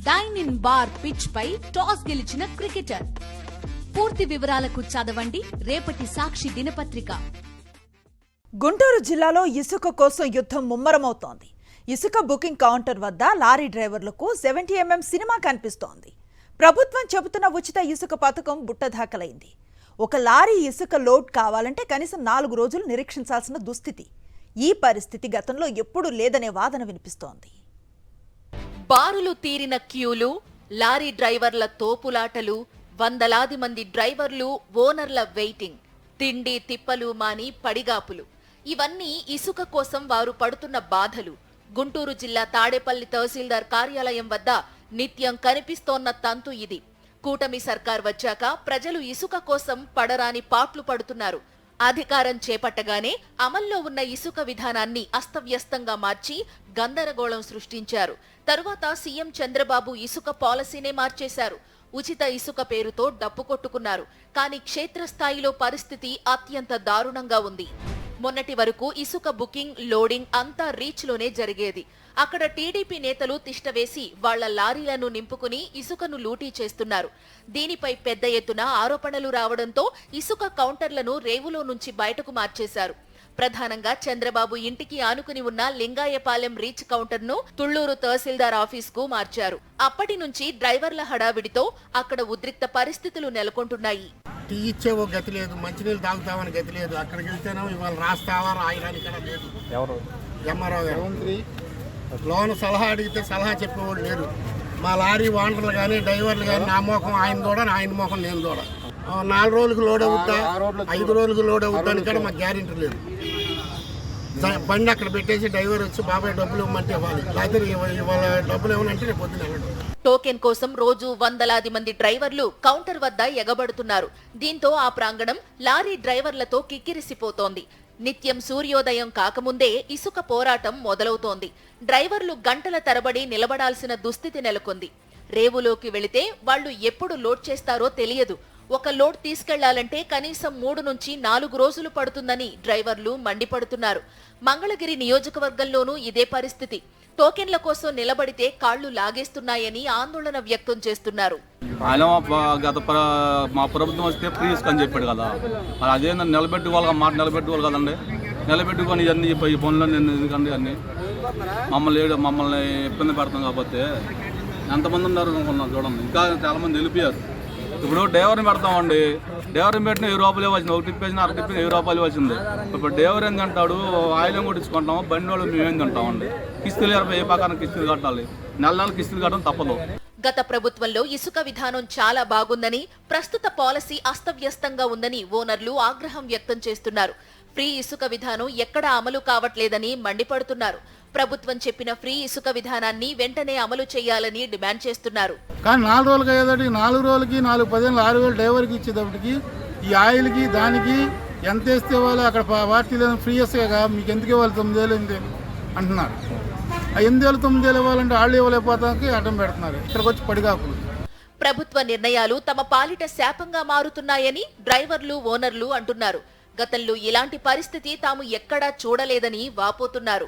Dyne ఇన్ బార్ పిచ్ పై టాస్ గెలిచిన క్రికెటర్. పూర్తి వివరాలకు చదవండి రేపటి సాక్షి దినపత్రిక. గుంటూరు జిల్లాలో ఇసుక కోసం యుద్ధం ముమ్మరమవుతోంది. ఇసుక బుకింగ్ కౌంటర్ వద్ద లారీ డ్రైవర్లకు 70mm సినిమా కనిపిస్తోంది. ప్రభుత్వం చెబుతున్న ఉచిత ఇసుక పథకం బుట్టదాఖలైంది. ఒక లారీ ఇసుక లోడ్ కావాలంటే కనీసం 4 రోజులు నిరీక్షించాల్సిన దుస్థితి. ఈ పరిస్థితి గతంలో ఎప్పుడూ లేదనే వాదన వినిపిస్తోంది. బారులు తీరిన క్యూలు, లారీ డ్రైవర్ల తోపులాటలు, వందలాది మంది డ్రైవర్లు, ఓనర్ల వెయిటింగ్, తిండి తిప్పలు మాని పడిగాపులు, ఇవన్నీ ఇసుక కోసం వారు పడుతున్న బాధలు. గుంటూరు జిల్లా తాడేపల్లి తహసీల్దార్ కార్యాలయం వద్ద నిత్యం కనిపిస్తోన్న తంతు ఇది. కూటమి సర్కార్ వచ్చాక ప్రజలు ఇసుక కోసం పడరాని పాట్లు పడుతున్నారు. అధికారం చేపట్టగానే అమల్లో ఉన్న ఇసుక విధానాన్ని అస్తవ్యస్తంగా మార్చి గందరగోళం సృష్టించారు. తరువాత సీఎం చంద్రబాబు ఇసుక పాలసీనే మార్చేశారు. ఉచిత ఇసుక పేరుతో డప్పు కొట్టుకున్నారు. కానీ క్షేత్రస్థాయిలో పరిస్థితి అత్యంత దారుణంగా ఉంది. మొన్నటి వరకు ఇసుక బుకింగ్, లోడింగ్ అంతా రీచ్లోనే జరిగేది. అక్కడ టీడీపీ నేతలు తిష్టవేసి వాళ్ల లారీలను నింపుకుని ఇసుకను లూటీ చేస్తున్నారు. దీనిపై పెద్ద ఎత్తున ఆరోపణలు రావడంతో ఇసుక కౌంటర్లను రేవులో నుంచి బయటకు మార్చేశారు. ప్రధానంగా చంద్రబాబు ఇంటికి ఆనుకుని ఉన్న లింగాయపాలెం రీచ్ కౌంటర్ను తుళ్లూరు తహసీల్దార్ ఆఫీస్కు మార్చారు. అప్పటి నుంచి డ్రైవర్ల హడావిడితో అక్కడ ఉద్రిక్త పరిస్థితులు నెలకొంటున్నాయి. టీ ఇచ్చేవో గతి లేదు, మంచినీళ్ళు తాగుతామని గతి లేదు. అక్కడికి వెళ్తేనేమో ఇవాళ రాస్తావా రాయడానికి కూడా లేదు. ఎవరు ఎంఆర్ఓ గారు లోన్ సలహా అడిగితే సలహా చెప్పేవాడు లేరు. మా లారీ ఓనర్లు కానీ డ్రైవర్లు కానీ నా మోకం ఆయన కూడా, ఆయన మోకం నేను కూడా. 4 రోజులకు లోడ్ అవుద్దా, 5 రోజులకు లోడ్ అవుద్దా అని కూడా మాకు గ్యారెంటీ లేదు. బండి అక్కడ పెట్టేసి డ్రైవర్ వచ్చి బాబాయ్ డబ్బులు ఇవ్వమంటే ఇవ్వాలి, లేకపోతే ఇవాళ డబ్బులు ఇవ్వనంటే రేపు పొద్దున వెళ్ళడం. టోకెన్ కోసం రోజు వందలాది మంది డ్రైవర్లు కౌంటర్ వద్ద ఎగబడుతున్నారు. దీంతో ఆ ప్రాంగణం లారీ డ్రైవర్లతో కిక్కిరిసిపోతోంది. నిత్యం సూర్యోదయం కాకముందే ఇసుక పోరాటం మొదలవుతోంది. డ్రైవర్లు గంటల తరబడి నిలబడాల్సిన దుస్థితి నెలకొంది. రేవులోకి వెళితే వాళ్లు ఎప్పుడు లోడ్ చేస్తారో తెలియదు. ఒక లోడ్ తీసుకెళ్లాలంటే కనీసం 3 నుంచి 4 రోజులు పడుతుందని డ్రైవర్లు మండిపడుతున్నారు. మంగళగిరి నియోజకవర్గంలోనూ ఇదే పరిస్థితి. టోకెన్ల కోసం నిలబడితే కాళ్లు లాగేస్తున్నాయని ఆందోళన వ్యక్తం చేస్తున్నారు. ఆయన మా ప్రభుత్వం వస్తే ఫ్రీ అని చెప్పాడు కదా, అదేందని నిలబెట్టుకోవాలి, మాట నిలబెట్టుకోవాలి కదండి. నిలబెట్టుకొని ఇవన్నీ ఈ పనులు ఎందుకండి అన్నీ మమ్మల్ని ఇబ్బంది పెడతాం. కాకపోతే ఎంతమంది ఉన్నారు అనుకున్నాం చూడండి. ఇంకా చాలా మంది వెళ్ళిపోయారు. ఇప్పుడు డ్రైవర్ని పెడతామండి, డ్రైవర్ని పెట్టిన 10 రూపాయలు వచ్చింది, ఒక టిప్ వేసిన 1 టిప్ 10 రూపాయలు వచ్చింది. ఇప్పుడు డ్రైవర్ ఏం తింటాడు, ఆయిల్ కొట్టించుకుంటాము, బండి వాళ్ళు మేమేం తింటామండి. కిస్తులు ఏ ప్రకారం కిస్తులు కట్టాలి, నెల కిస్తులు కట్టడం తప్పదు. గత ప్రభుత్వంలో ఇసుక విధానం చాలా బాగుందని, ప్రస్తుత పాలసీ అస్తవ్యస్తంగా ఉందని ఓనర్లు ఆగ్రహం వ్యక్తం చేస్తున్నారు. ఫ్రీ ఇసుక విధానం ఎక్కడా అమలు కావట్లేదని మండిపడుతున్నారు. ప్రభుత్వం చెప్పిన ఫ్రీ ఇసుక విధానాన్ని వెంటనే అమలు చేయాలని డిమాండ్ చేస్తున్నారు. కానీ 4 రోజులకి అయ్యేదానికి 4 రోజులకి 4-10 6 వేలు డ్రైవర్కి ఇచ్చేటప్పటికి ఈ ఆయిల్కి దానికి ఎంత వేస్తే వాళ్ళు అక్కడ పార్టీలో ఫ్రీ ఇసుక మీకు ఎందుకు ఇవ్వాలి 9 వేలు అంటున్నారు. ఆ 8 వేలు 9 వేలు ఇవ్వాలంటే వాళ్ళు ఇవ్వలేకపోతానికి అడ్డం పెడుతున్నారు. ఇక్కడికి వచ్చి పడిగాపులు. ప్రభుత్వ నిర్ణయాలు తమ పాలిట శాపంగా మారుతున్నాయని డ్రైవర్లు, ఓనర్లు అంటున్నారు. గతంలో ఇలాంటి పరిస్థితి తాము ఎక్కడా చూడలేదని వాపోతున్నారు.